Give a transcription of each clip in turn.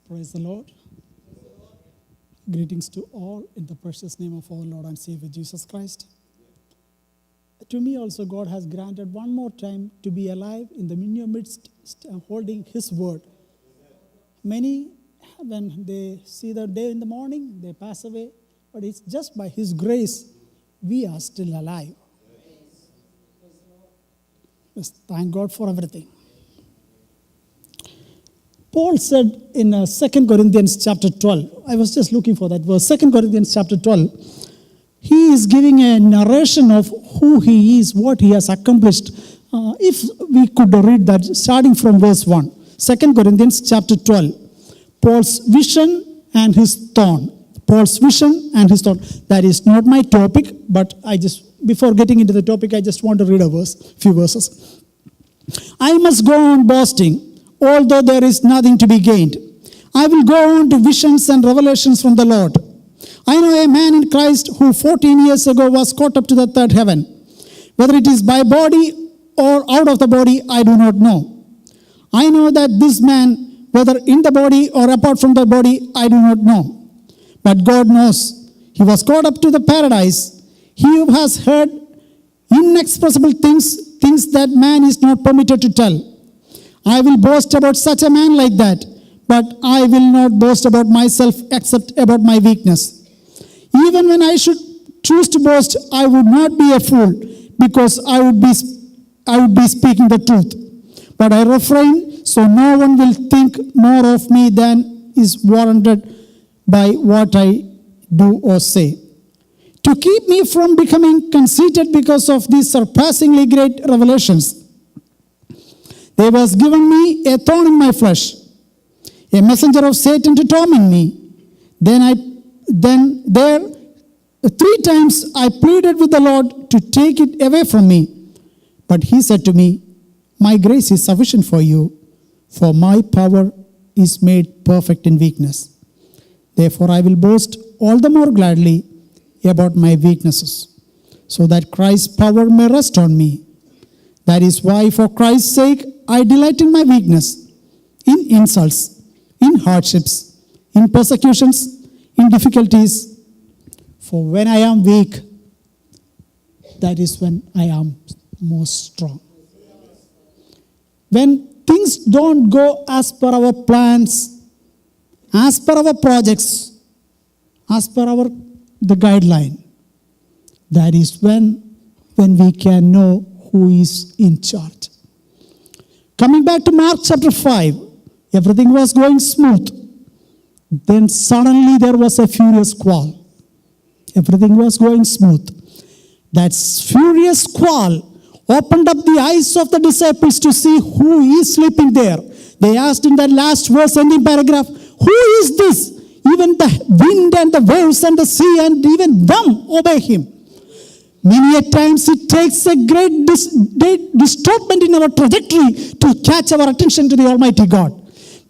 Praise the Lord. Greetings to all in the precious name of our Lord and Savior Jesus Christ. To me also, God has granted one more time to be alive in the your midst, holding His word. Many, when they see the day in the morning, they pass away. But it's just by His grace we are still alive. Yes, thank God for everything. Paul said in 2 Corinthians chapter 12, I was just looking for that verse, 2 Corinthians chapter 12, he is giving a narration of who he is, what he has accomplished. If we could read that starting from verse 1, 2 Corinthians chapter 12, Paul's vision and his thorn. Paul's vision and his thorn. That is not my topic, but before getting into the topic, I just want to read a few verses. I must go on boasting, although there is nothing to be gained. I will go on to visions and revelations from the Lord. I know a man in Christ who 14 years ago was caught up to the third heaven. Whether it is by body or out of the body, I do not know. I know that this man, whether in the body or apart from the body, I do not know. But God knows. He was caught up to the paradise. He who has heard inexpressible things that man is not permitted to tell. I will boast about such a man like that, but I will not boast about myself except about my weakness. Even when I should choose to boast, I would not be a fool, because I would be speaking the truth. But I refrain, so no one will think more of me than is warranted by what I do or say. To keep me from becoming conceited because of these surpassingly great revelations, there was given me a thorn in my flesh, a messenger of Satan to torment me. Then 3 times I pleaded with the Lord to take it away from me. But He said to me, my grace is sufficient for you, for my power is made perfect in weakness. Therefore I will boast all the more gladly about my weaknesses, so that Christ's power may rest on me. That is why, for Christ's sake, I delight in my weakness, in insults, in hardships, in persecutions, in difficulties. For when I am weak, that is when I am most strong. When things don't go as per our plans, as per our projects, as per the guideline, that is when we can know who is in charge. Coming back to Mark chapter 5, everything was going smooth. Then suddenly there was a furious squall. Everything was going smooth. That furious squall opened up the eyes of the disciples to see who is sleeping there. They asked in that last verse, ending paragraph, who is this? Even the wind and the waves and the sea and even them obey Him. Many a times it takes a great disturbance in our trajectory to catch our attention to the Almighty God.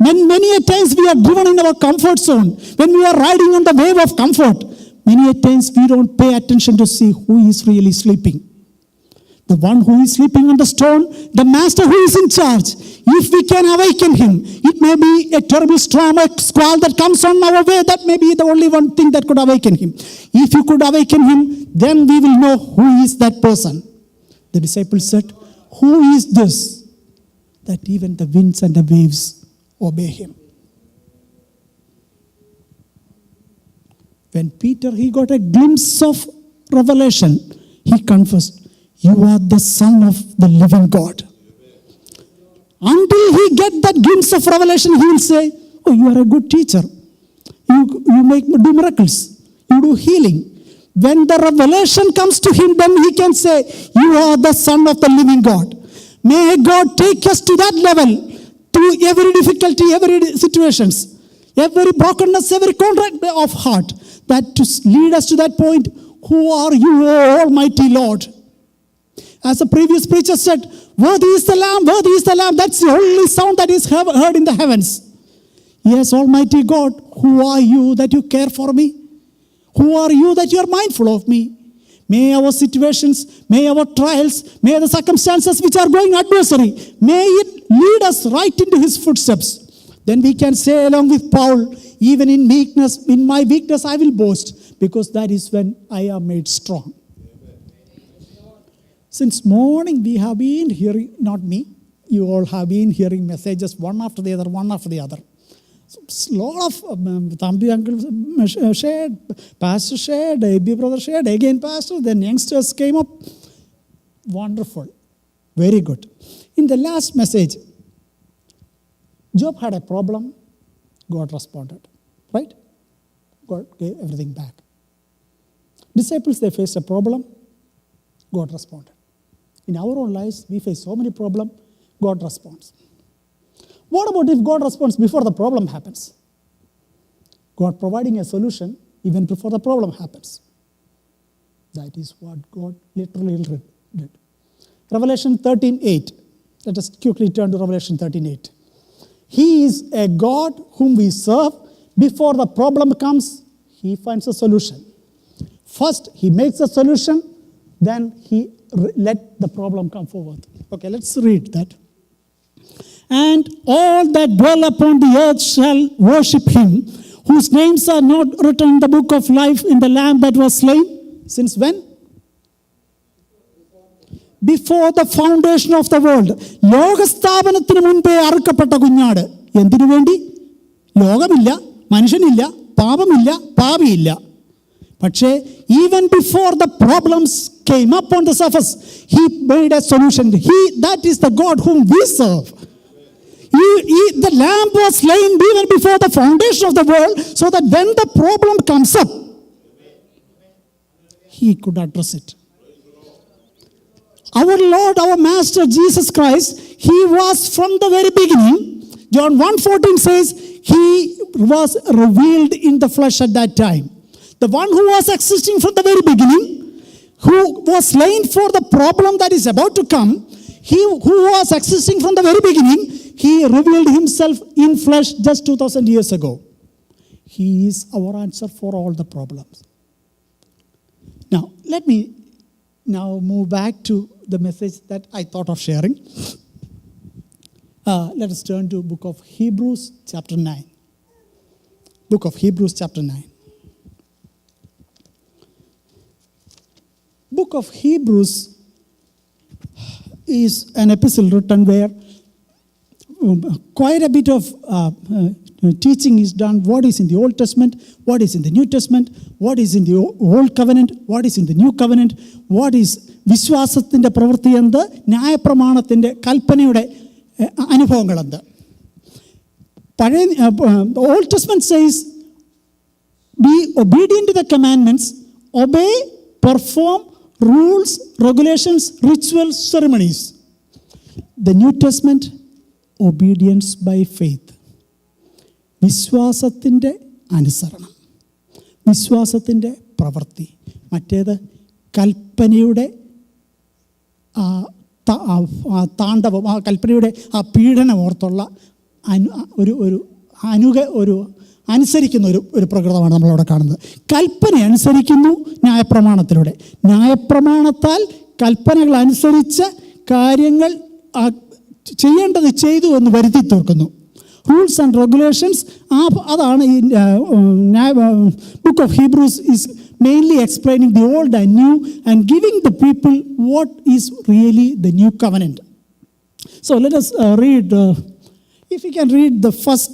Many a times we are driven in our comfort zone. When we are riding on the wave of comfort, many a times we don't pay attention to see who is really sleeping. The one who is sleeping on the stone, the master who is in charge. If we can awaken him, it may be a terrible storm, a squall that comes on our way. That may be the only one thing that could awaken him. If you could awaken him, then we will know who is that person. The disciples said, who is this? That even the winds and the waves obey him. When Peter, he got a glimpse of revelation, he confessed, you are the Son of the living God. Until he get that glimpse of revelation, he will say, oh, you are a good teacher. You do miracles. You do healing. When the revelation comes to him, then he can say, you are the Son of the living God. May God take us to that level, through every difficulty, every situations, every brokenness, every contract of heart, that to lead us to that point, who are you, O Almighty Lord? As the previous preacher said, worthy is the Lamb, worthy is the Lamb. That's the only sound that is heard in the heavens. Yes, Almighty God, who are you that you care for me? Who are you that you are mindful of me? May our situations, may our trials, may the circumstances which are going adversary, may it lead us right into His footsteps. then we can say along with Paul, even in weakness, in my weakness I will boast, because that is when I am made strong. Since morning we have been hearing, not me, you all have been hearing messages one after the other, one after the other. So, a lot of Thambi uncle shared, pastor shared, AB brother shared, again pastor, then youngsters came up. Wonderful. Very good. In the last message, Job had a problem, God responded, right? God gave everything back. Disciples, they faced a problem, God responded. In our own lives, we face so many problems, God responds. What about if God responds before the problem happens? God providing a solution even before the problem happens. That is what God literally did. Revelation 13:8. Let us quickly turn to Revelation 13:8. He is a God whom we serve. Before the problem comes, He finds a solution. First, He makes a solution, then He let the problem come forward. Okay, let's read that. And all that dwell upon the earth shall worship Him, whose names are not written in the book of life in the Lamb that was slain. Since when? Before the foundation of the world. ലോകസ്ഥാപനത്തിന് മുൻപേ അറുക്കപ്പെട്ട കുഞ്ഞാട്. എന്തിനു വേണ്ടി? ലോകമില്ല, മനുഷ്യനില്ല, പാപമില്ല, പാപിയില്ല. പക്ഷേ even before the problems came up on the surface, He made a solution. That is the God whom we serve. The lamb was slain even before the foundation of the world, so that when the problem comes up, He could address it. Our Lord, our Master Jesus Christ, He was from the very beginning. John 1:14 says, He was revealed in the flesh at that time. The one who was existing from the very beginning, who was slain for the problem that is about to come, He who was existing from the very beginning, He revealed Himself in flesh just 2,000 years ago. He is our answer for all the problems. Now, let me now move back to the message that I thought of sharing. Let us turn to book of Hebrews chapter 9. Book of Hebrews chapter 9. Book of Hebrews is an epistle written where quite a bit of teaching is done. What is in the Old Testament, what is in the New Testament, what is in the Old Covenant, what is in the New Covenant, what is വിശ്വാസത്തിൻ്റെ പ്രവൃത്തി എന്ത്, ന്യായപ്രമാണത്തിൻ്റെ കൽപ്പനയുടെ അനുഭവങ്ങൾ എന്ത്. പഴയ Old Testament says, be obedient to the commandments, obey, perform rules, regulations, rituals, ceremonies. The New Testament, obedience by faith. വിശ്വാസത്തിൻ്റെ അനുസരണം, വിശ്വാസത്തിൻ്റെ പ്രവൃത്തി. മറ്റേത് കൽപ്പനയുടെ താണ്ഡവം, ആ കൽപ്പനയുടെ ആ പീഡനം ഓർത്തുള്ള ഒരു അനുസരിക്കുന്ന ഒരു പ്രകൃതമാണ് നമ്മളവിടെ കാണുന്നത്. കൽപ്പന അനുസരിക്കുന്നു ന്യായപ്രമാണത്തിലൂടെ. ന്യായപ്രമാണത്താൽ കൽപ്പനകൾ അനുസരിച്ച് കാര്യങ്ങൾ ചെയ്യേണ്ടത് ചെയ്തു എന്ന് വരുത്തി തീർക്കുന്നു. റൂൾസ് ആൻഡ് റെഗുലേഷൻസ്, അതാണ് ഈ book of Hebrews is mainly explaining the old and new and giving the people what is really the new covenant. So let us read, if we can read the first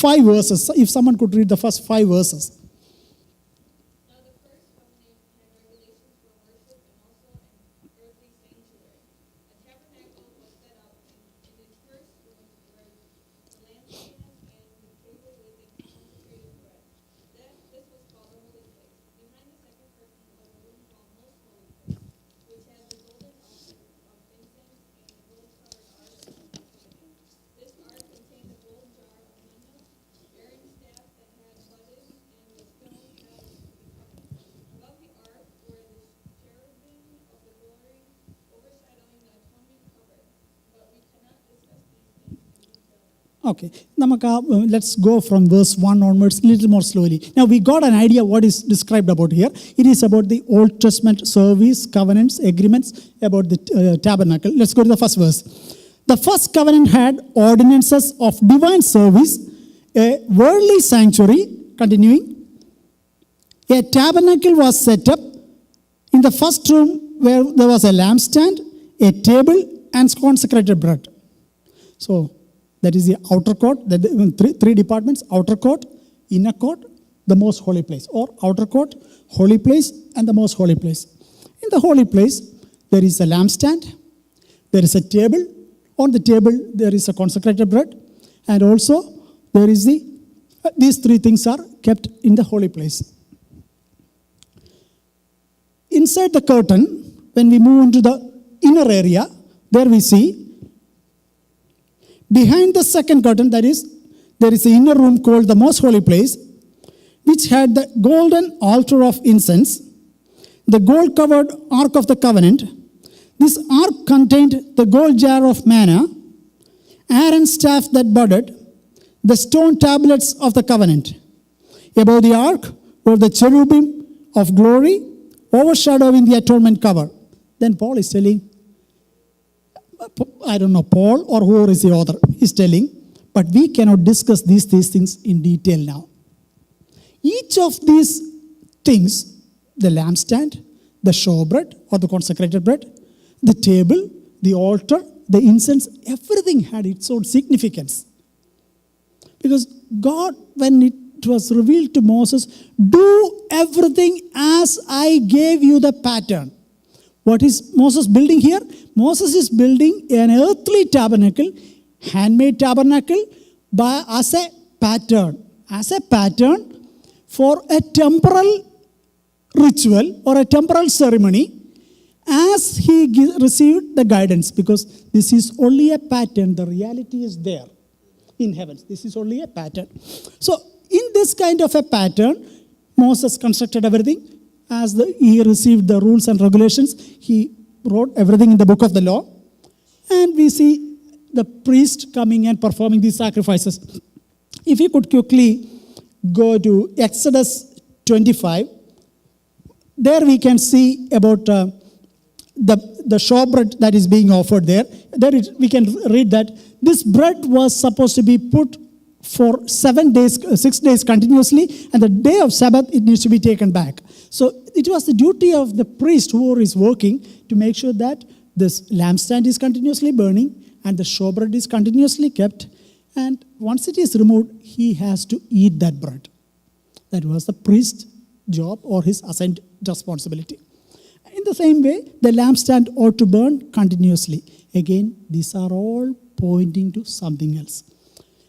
5 verses, if someone could read the first 5 verses. Okay, let's go from verse 1 onwards a little more slowly. Now we got an idea what is described about here. It is about the Old Testament service, covenants, agreements, about the tabernacle. Let's go to the first verse. The first covenant had ordinances of divine service, a worldly sanctuary, continuing. A tabernacle was set up in the first room where there was a lampstand, a table, and consecrated bread. So that is the outer court, three departments: outer court, inner court, the most holy place, or outer court, holy place, and the most holy place. In the holy place, there is a lampstand, there is a table. On the table, there is a consecrated bread, and also there is these three things are kept in the holy place. Inside the curtain, when we move into the inner area, there we see behind the second curtain, there is an inner room called the most holy place, which had the golden altar of incense, the gold-covered ark of the covenant. This ark contained the gold jar of manna, Aaron's staff that budded, the stone tablets of the covenant. Above the ark were the cherubim of glory, overshadowing the atonement cover. Then Paul is telling, I don't know, Paul or whoever is the author, is telling, but we cannot discuss these things in detail now. Each of these things, the lampstand, the showbread or the consecrated bread, the table, the altar, the incense, everything had its own significance. Because God, when it was revealed to Moses, do everything as I gave you the pattern. What is Moses building here? Moses is building an earthly tabernacle, handmade tabernacle, as a pattern for a temporal ritual or a temporal ceremony, as he received the guidance, because this is only a pattern. The reality is there in heavens. This is only a pattern. So in this kind of a pattern, Moses constructed everything. As he received the rules and regulations, he wrote everything in the book of the law. And we see the priest coming and performing these sacrifices. If you could quickly go to Exodus 25, there we can see about the showbread that is being offered there. We can read that this bread was supposed to be put for 7 days, 6 days continuously, and the day of Sabbath it needs to be taken back. So it was the duty of the priest who is working to make sure that this lampstand is continuously burning and the showbread is continuously kept. And once it is removed, he has to eat that bread. That was the priest's job or his assigned responsibility. In the same way, the lampstand ought to burn continuously. Again, these are all pointing to something else.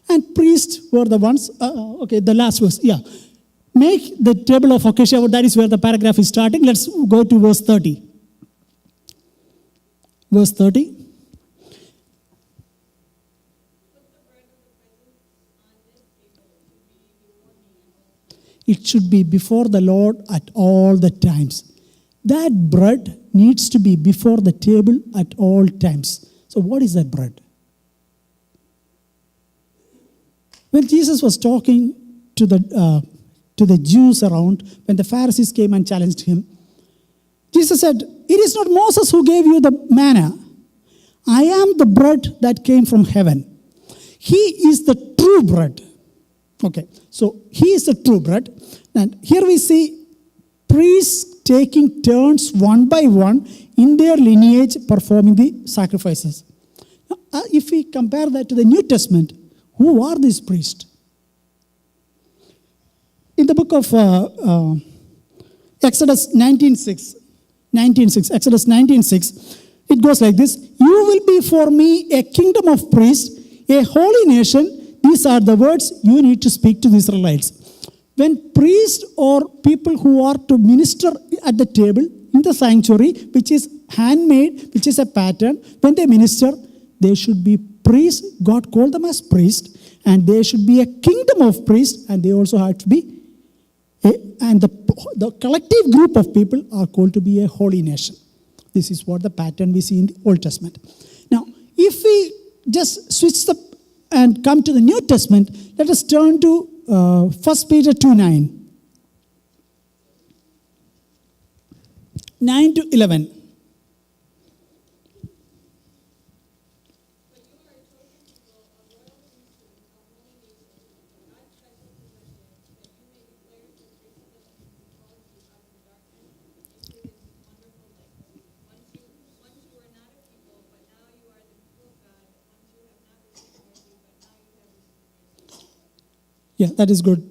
And priests were the ones, the last verse, Make the table of acacia wood. That is where the paragraph is starting. Let's go to verse 30. Verse 30. It should be before the Lord at all the times. That bread needs to be before the table at all times. So what is that bread? When Jesus was talking to the Jews around, when the Pharisees came and challenged him, Jesus said, it is not Moses who gave you the manna. I am the bread that came from heaven. He is the true bread. Okay, so he is the true bread. And here we see priests taking turns one by one in their lineage performing the sacrifices. Now, if we compare that to the New Testament, who are these priests? In the book of Exodus 19:6, Exodus 19:6, it goes like this: you will be for me a kingdom of priests, a holy nation. These are the words you need to speak to the Israelites. When priests or people who are to minister at the table in the sanctuary, which is handmade, which is a pattern, when they minister, they should be priests. God called them as priests, and they should be a kingdom of priests, and they also have to be, and the collective group of people are called to be a holy nation. This is what the pattern we see in the Old Testament. Now, if we just switch and come to the New Testament, let us turn to 1 Peter 2:9. 9 to 11. Yeah, that is good.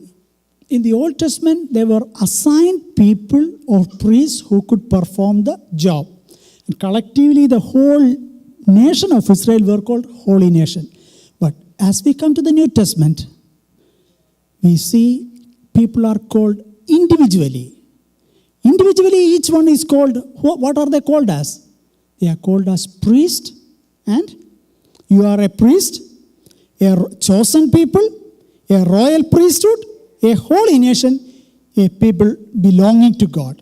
In the Old Testament, there were assigned people or priests who could perform the job. And collectively, the whole nation of Israel were called Holy Nation. But as we come to the New Testament, we see people are called individually. Individually, each one is called, what are they called as? They are called as priest, and you are a priest, a chosen people, a royal priesthood, a holy nation, a people belonging to God.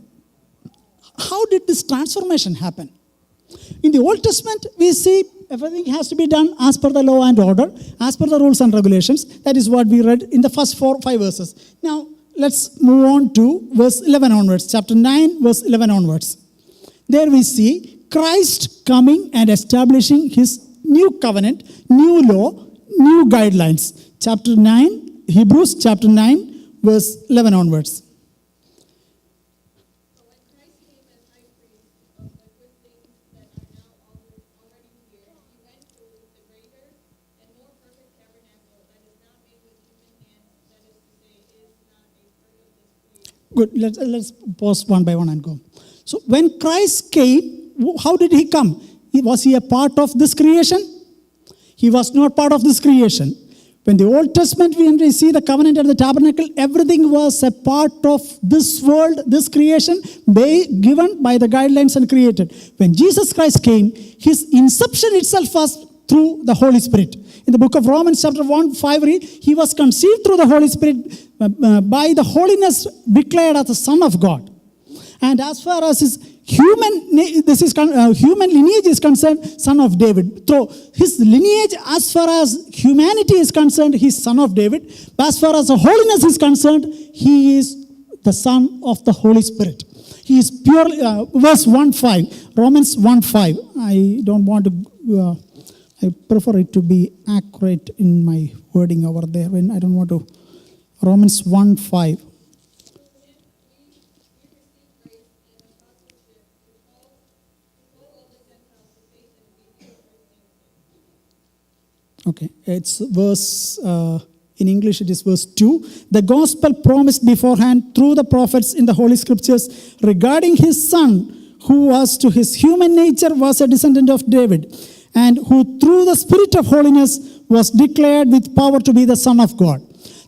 How did this transformation happen? In the Old Testament, we see everything has to be done as per the law and order, as per the rules and regulations. That is what we read in the first 5 verses. Now, let's move on to verse 11 onwards, chapter 9, verse 11 onwards. There we see Christ coming and establishing his new covenant, new law, new guidelines. Chapter 9, Hebrews chapter 9, verse 11 onwards. So when Christ came as high priest of the good things that are now already here, he went through the greater and more perfect tabernacle that is not made with human hands, that is to say, is not a part of this creation. Good, let's pause one by one and go. So when Christ came, how did he come? Was he a part of this creation? He was not part of this creation. When the Old Testament, when we see the covenant and the tabernacle, everything was a part of this world, this creation, given by the guidelines and created. When Jesus Christ came, his inception itself was through the Holy Spirit. In the book of Romans chapter 1:5, read, he was conceived through the Holy Spirit by the holiness declared as the Son of God. And as far as his human lineage is concerned, son of David. Through his lineage, as far as humanity is concerned, he is son of David. But as far as the holiness is concerned, he is the son of the Holy Spirit. He is purely, verse 1:5, Romans 1:5. I don't want to, I prefer it to be accurate in my wording over there. When I don't want to, Romans 1:5. Okay, it's verse, in English it is verse 2. The gospel promised beforehand through the prophets in the Holy Scriptures regarding his son, who was to his human nature was a descendant of David, and who through the Spirit of holiness was declared with power to be the Son of God.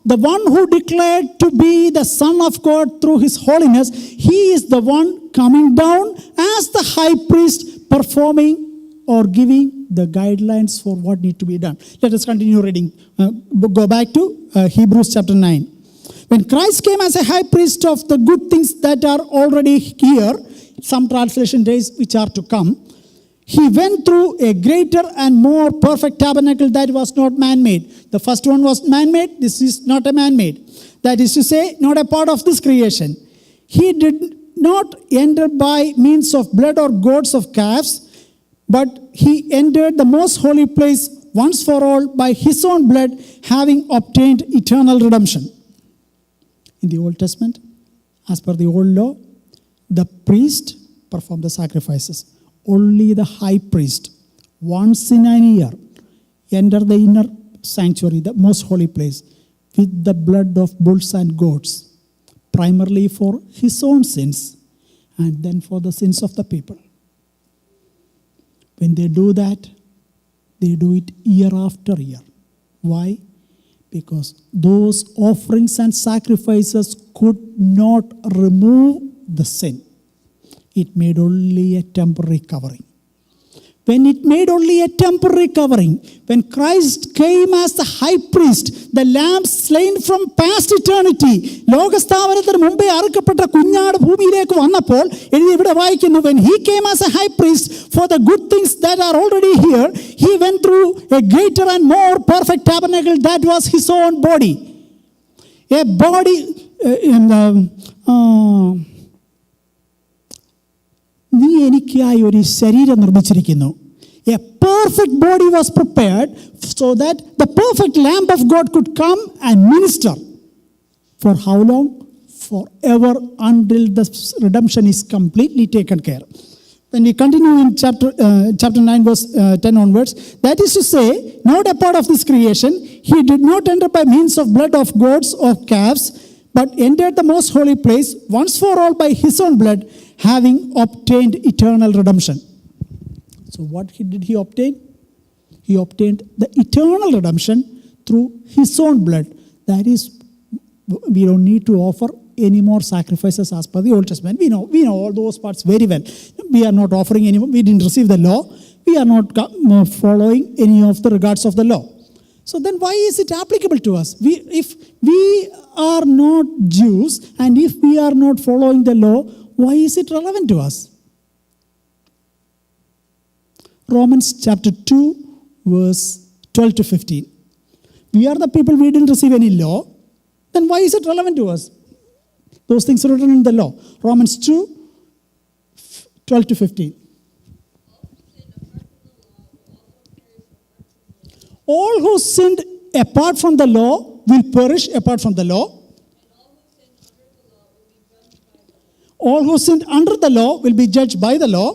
The one who declared to be the Son of God through his holiness, he is the one coming down as the high priest, performing or giving the guidelines for what need to be done. Let us continue reading. Go back to Hebrews chapter 9. When Christ came as a high priest of the good things that are already here, some translation days which are to come, he went through a greater and more perfect tabernacle that was not man-made. The first one was man-made. This is not a man-made. That is to say, not a part of this creation. He did not enter by means of blood or goats of calves, but he entered the most holy place once for all by his own blood, having obtained eternal redemption. In the Old Testament, as per the old law, the priest performed the sacrifices. Only the high priest, once in a year, entered the inner sanctuary, the most holy place, with the blood of bulls and goats, primarily for his own sins and then for the sins of the people. When they do that, they do it year after year. Why? Because those offerings and sacrifices could not remove the sin. It made only a temporary covering. When it made only a temporary covering, when Christ came as the high priest, the lamb slain from past eternity, ലോകസ്ഥാപനത്തിന് മുമ്പേ അറുക്കപ്പെട്ട കുഞ്ഞാട് ഭൂമിയിലേക്ക് വന്നപ്പോൾ ഇവിടെ വായിക്കുന്നു, when he came as a high priest for the good things that are already here, he went through a greater and more perfect tabernacle that was his own body. A body നീ എനിക്കായി ഒരു ശരീരം നിർമ്മിച്ചിരിക്കുന്നു. A perfect body was prepared so that the perfect Lamb of God could come and minister. For how long? Forever, until the redemption is completely taken care. When we continue in chapter 9, verse 10 onwards, that is to say, not a part of this creation, he did not enter by means of blood of goats or calves, but entered the most holy place once for all by his own blood, having obtained eternal redemption. So what did he obtain? He obtained the eternal redemption through his own blood. That is, we don't need to offer any more sacrifices as per the Old Testament. We know all those parts very well. We are not offering any more. We didn't receive the law. We are not following any of the regards of the law. So then why is it applicable to us? If we are not Jews and if we are not following the law, why is it relevant to us? Romans chapter 2, verse 12 to 15. We are the people, we didn't receive any law. Then why is it relevant to us? Those things are written in the law. Romans 2, 12 to 15. All who sinned apart from the law will perish apart from the law. All who sinned under the law will be judged by the law.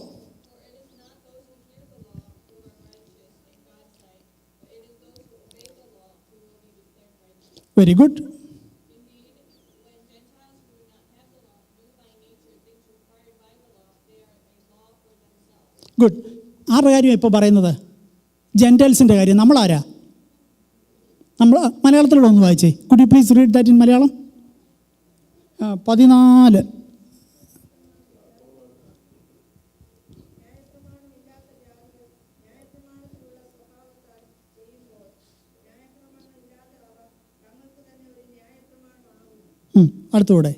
Very good. Good. ആരുടെ കാര്യം ഇപ്പോൾ പറയുന്നത്? ജെൻറ്റൈൽസിൻ്റെ കാര്യം. നമ്മളാരാ? നമ്മൾ മലയാളത്തിലൂടെ ഒന്ന് വായിച്ചേ. Could you please read that in Malayalam? 14. അടുത്തൂടെ